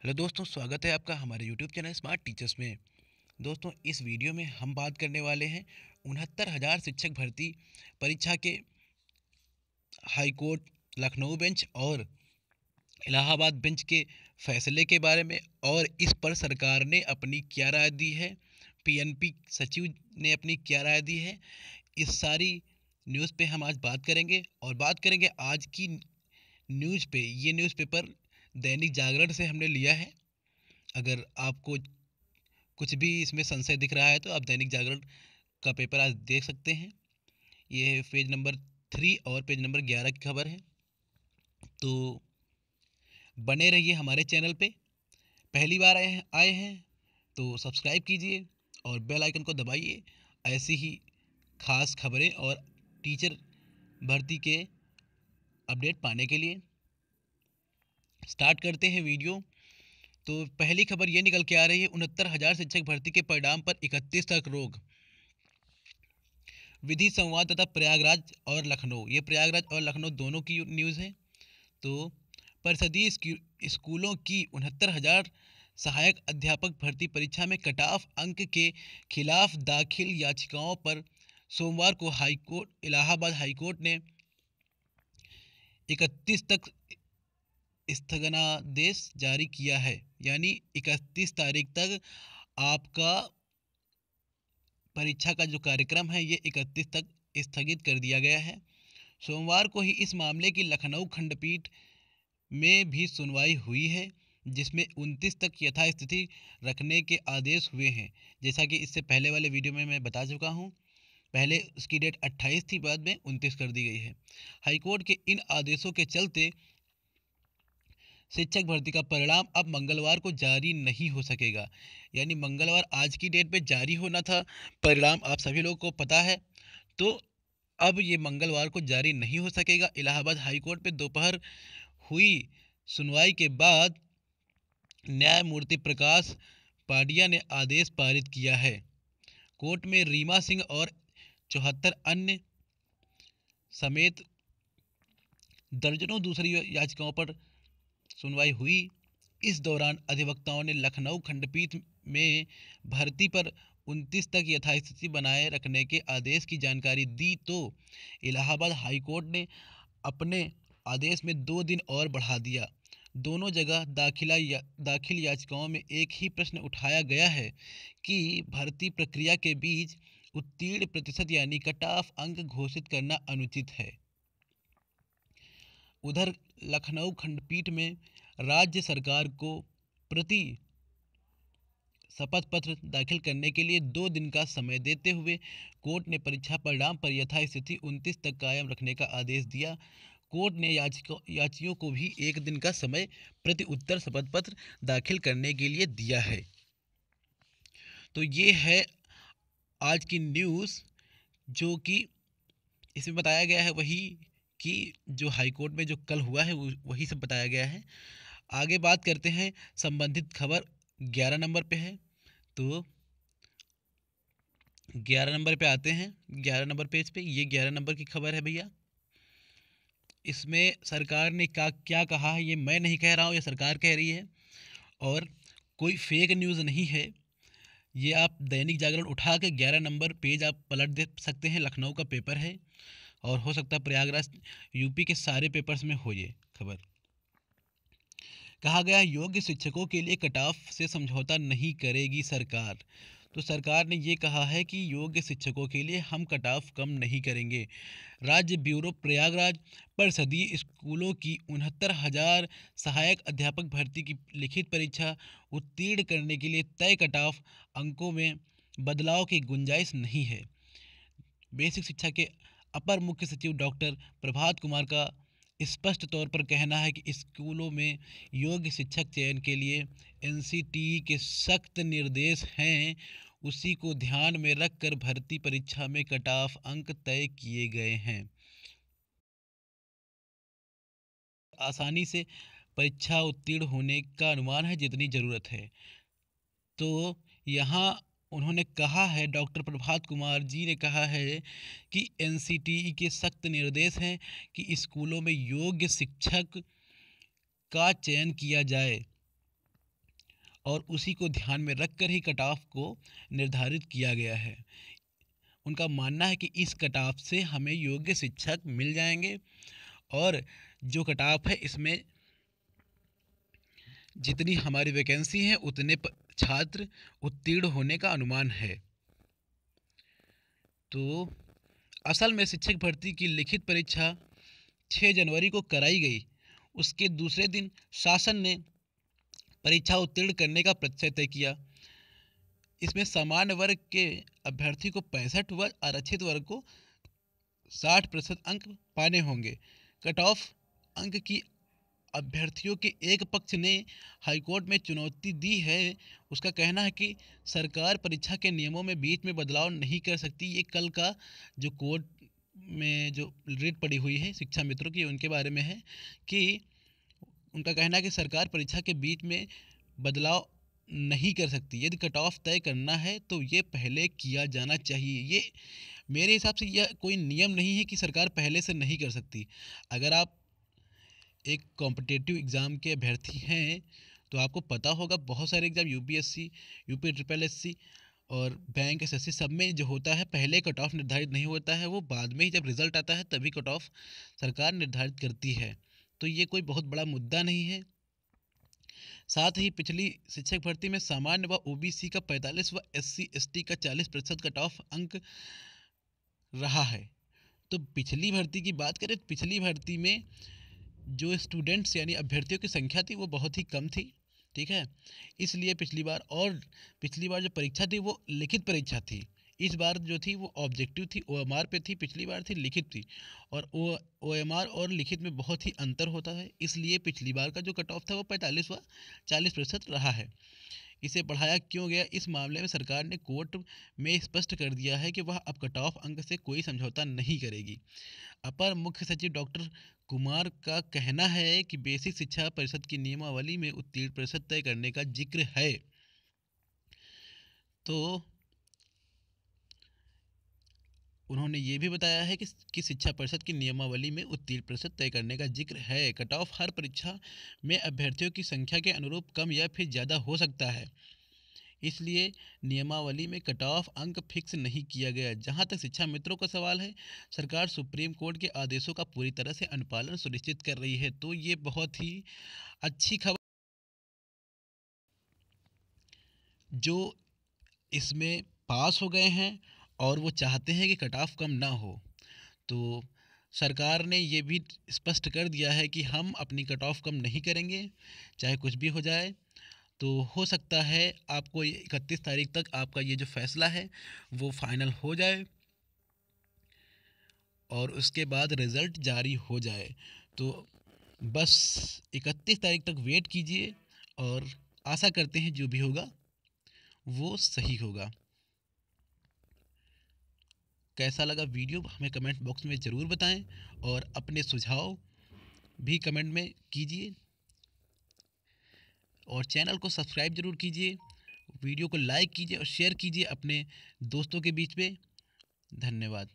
Hello दोस्तों, स्वागत है आपका हमारे यूट्यूब चैनल स्मार्ट टीचर्स में। दोस्तों, इस वीडियो में हम बात करने वाले हैं 69,000 शिक्षक भर्ती परीक्षा के हाई कोर्ट लखनऊ बेंच और इलाहाबाद बेंच के फैसले के बारे में, और इस पर सरकार ने अपनी क्या राय दी है, पीएनपी सचिव ने अपनी क्या राय दी है। इस सारी न्यूज़ पे हम आज बात करेंगे, और बात करेंगे आज की न्यूज़ पे। ये न्यूज़पेपर दैनिक जागरण से हमने लिया है। अगर आपको कुछ भी इसमें संशय दिख रहा है तो आप दैनिक जागरण का पेपर आज देख सकते हैं। ये पेज नंबर 3 और पेज नंबर 11 की खबर है। तो बने रहिए हमारे चैनल पे। पहली बार आए हैं तो सब्सक्राइब कीजिए और बेल आइकन को दबाइए ऐसी ही खास खबरें और टीचर भर्ती के अपडेट पाने के लिए। स्टार्ट करते हैं वीडियो। तो पहली खबर ये निकल के आ रही है, 69,000 शिक्षक भर्ती के परिणाम पर 31 तक रोक। विधि संवाददाता प्रयागराज और लखनऊ, ये प्रयागराज और लखनऊ दोनों की न्यूज़ है। तो परिषदीय स्कूलों की 69,000 सहायक अध्यापक भर्ती परीक्षा में कट ऑफ अंक के खिलाफ दाखिल याचिकाओं पर सोमवार को हाईकोर्ट इलाहाबाद हाईकोर्ट ने 31 तक स्थगनादेश जारी किया है। यानी 31 तारीख तक आपका परीक्षा का जो कार्यक्रम है ये 31 तक स्थगित कर दिया गया है। सोमवार को ही इस मामले की लखनऊ खंडपीठ में भी सुनवाई हुई है, जिसमें 29 तक यथास्थिति रखने के आदेश हुए हैं। जैसा कि इससे पहले वाले वीडियो में मैं बता चुका हूँ, पहले उसकी डेट 28 थी, बाद में 29 कर दी गई है। हाईकोर्ट के इन आदेशों के चलते शिक्षक भर्ती का परिणाम अब मंगलवार को जारी नहीं हो सकेगा। यानी मंगलवार आज की डेट पे जारी होना था परिणाम, आप सभी लोगों को पता है। तो अब ये मंगलवार को जारी नहीं हो सकेगा। इलाहाबाद हाईकोर्ट पे दोपहर हुई सुनवाई के बाद न्यायमूर्ति प्रकाश पाडिया ने आदेश पारित किया है। कोर्ट में रीमा सिंह और 74 अन्य समेत दर्जनों दूसरी याचिकाओं पर सुनवाई हुई। इस दौरान अधिवक्ताओं ने लखनऊ खंडपीठ में भर्ती पर 29 तक यथास्थिति बनाए रखने के आदेश की जानकारी दी। तो इलाहाबाद हाईकोर्ट ने अपने आदेश में 2 दिन और बढ़ा दिया। दोनों जगह दाखिल याचिकाओं में एक ही प्रश्न उठाया गया है कि भर्ती प्रक्रिया के बीच उत्तीर्ण प्रतिशत यानी कट ऑफ अंक घोषित करना अनुचित है। उधर लखनऊ खंडपीठ में राज्य सरकार को प्रति शपथ पत्र दाखिल करने के लिए 2 दिन का समय देते हुए कोर्ट ने परीक्षा परिणाम पर यथास्थिति 29 तक कायम रखने का आदेश दिया। कोर्ट ने याचियों को भी 1 दिन का समय प्रति उत्तर शपथ पत्र दाखिल करने के लिए दिया है। तो ये है आज की न्यूज़, जो कि इसमें बताया गया है वही कि जो हाईकोर्ट में जो कल हुआ है वही सब बताया गया है। आगे बात करते हैं, संबंधित खबर 11 नंबर पे है। तो 11 नंबर पे आते हैं। 11 नंबर पेज पे ये 11 नंबर की खबर है भैया। इसमें सरकार ने क्या कहा है ये मैं नहीं कह रहा हूँ, ये सरकार कह रही है, और कोई फेक न्यूज़ नहीं है। ये आप दैनिक जागरण उठा के 11 नंबर पेज आप पलट दे सकते हैं। लखनऊ का पेपर है, और हो सकता है प्रयागराज यूपी के सारे पेपर्स में हो ये खबर। कहा गया, योग्य शिक्षकों के लिए कट ऑफ से समझौता नहीं करेगी सरकार। तो सरकार ने ये कहा है कि योग्य शिक्षकों के लिए हम कट ऑफ कम नहीं करेंगे। राज्य ब्यूरो प्रयागराज परिषदीय स्कूलों की 69,000 सहायक अध्यापक भर्ती की लिखित परीक्षा उत्तीर्ण करने के लिए तय कट ऑफ अंकों में बदलाव की गुंजाइश नहीं है। बेसिक शिक्षा के अपर मुख्य सचिव डॉक्टर प्रभात कुमार का स्पष्ट तौर पर कहना है कि स्कूलों में योग्य शिक्षक चयन के लिए एनसीटीई के सख्त निर्देश हैं, उसी को ध्यान में रखकर भर्ती परीक्षा में कट ऑफ अंक तय किए गए हैं। आसानी से परीक्षा उत्तीर्ण होने का अनुमान है जितनी ज़रूरत है। तो यहाँ उन्होंने कहा है, डॉक्टर प्रभात कुमार जी ने कहा है कि एनसीटीई के सख्त निर्देश हैं कि स्कूलों में योग्य शिक्षक का चयन किया जाए। और उसी को ध्यान में रखकर ही कट ऑफ को निर्धारित किया गया है। उनका मानना है कि इस कट ऑफ से हमें योग्य शिक्षक मिल जाएंगे और जो कट ऑफ है इसमें जितनी हमारी वैकेंसी है उतने छात्र उत्तीर्ण होने का अनुमान है। तो असल में शिक्षक भर्ती की लिखित परीक्षा 6 जनवरी को कराई गई। उसके दूसरे दिन शासन ने परीक्षा उत्तीर्ण करने का प्रत्यय तय किया। इसमें सामान्य वर्ग के अभ्यर्थी को 65 व आरक्षित वर्ग को 60% अंक पाने होंगे। कट ऑफ अंक की अभ्यर्थियों के एक पक्ष ने हाईकोर्ट में चुनौती दी है। उसका कहना है कि सरकार परीक्षा के नियमों में बीच में बदलाव नहीं कर सकती। ये कल का जो कोर्ट में जो रेट पड़ी हुई है शिक्षा मित्रों की, उनके बारे में है कि उनका कहना है कि सरकार परीक्षा के बीच में बदलाव नहीं कर सकती। यदि कट ऑफ तय करना है तो ये पहले किया जाना चाहिए। ये मेरे हिसाब से यह कोई नियम नहीं है कि सरकार पहले से नहीं कर सकती। अगर आप एक कॉम्पिटिटिव एग्ज़ाम के अभ्यर्थी हैं तो आपको पता होगा बहुत सारे exam UPSC, UP triple SC और बैंक एसएससी सब में जो होता है पहले कट ऑफ निर्धारित नहीं होता है, वो बाद में ही जब रिजल्ट आता है तभी कट ऑफ सरकार निर्धारित करती है। तो ये कोई बहुत बड़ा मुद्दा नहीं है। साथ ही पिछली शिक्षक भर्ती में सामान्य व ओबीसी का 45 व एससी एसटी का 40% कट ऑफ अंक रहा है। तो पिछली भर्ती की बात करें, पिछली भर्ती में जो स्टूडेंट्स यानी अभ्यर्थियों की संख्या थी वो बहुत ही कम थी, ठीक है। इसलिए पिछली बार जो परीक्षा थी वो लिखित परीक्षा थी। इस बार जो थी वो ऑब्जेक्टिव थी, ओएमआर पे थी। पिछली बार थी लिखित थी और ओएमआर और लिखित में बहुत ही अंतर होता है। इसलिए पिछली बार का जो कट ऑफ था वो 45 व 40% रहा है। इसे बढ़ाया क्यों गया, इस मामले में सरकार ने कोर्ट में स्पष्ट कर दिया है कि वह अब कट ऑफ अंक से कोई समझौता नहीं करेगी। अपर मुख्य सचिव डॉक्टर कुमार का कहना है कि बेसिक शिक्षा परिषद की नियमावली में उत्तीर्ण प्रतिशत तय करने का जिक्र है। तो उन्होंने ये भी बताया है कि शिक्षा परिषद की नियमावली में उत्तीर्ण प्रतिशत तय करने का जिक्र है। कट ऑफ हर परीक्षा में अभ्यर्थियों की संख्या के अनुरूप कम या फिर ज़्यादा हो सकता है, इसलिए नियमावली में कट ऑफ अंक फिक्स नहीं किया गया। जहां तक शिक्षा मित्रों का सवाल है, सरकार सुप्रीम कोर्ट के आदेशों का पूरी तरह से अनुपालन सुनिश्चित कर रही है। तो ये बहुत ही अच्छी खबर जो इसमें पास हो गए हैं और वो चाहते हैं कि कट ऑफ कम ना हो। तो सरकार ने ये भी स्पष्ट कर दिया है कि हम अपनी कट ऑफ कम नहीं करेंगे, चाहे कुछ भी हो जाए। तो हो सकता है आपको 31 तारीख तक आपका ये जो फैसला है वो फाइनल हो जाए और उसके बाद रिज़ल्ट जारी हो जाए। तो बस 31 तारीख तक वेट कीजिए और आशा करते हैं जो भी होगा वो सही होगा। कैसा लगा वीडियो हमें कमेंट बॉक्स में ज़रूर बताएं और अपने सुझाव भी कमेंट में कीजिए और चैनल को सब्सक्राइब ज़रूर कीजिए। वीडियो को लाइक कीजिए और शेयर कीजिए अपने दोस्तों के बीच में। धन्यवाद।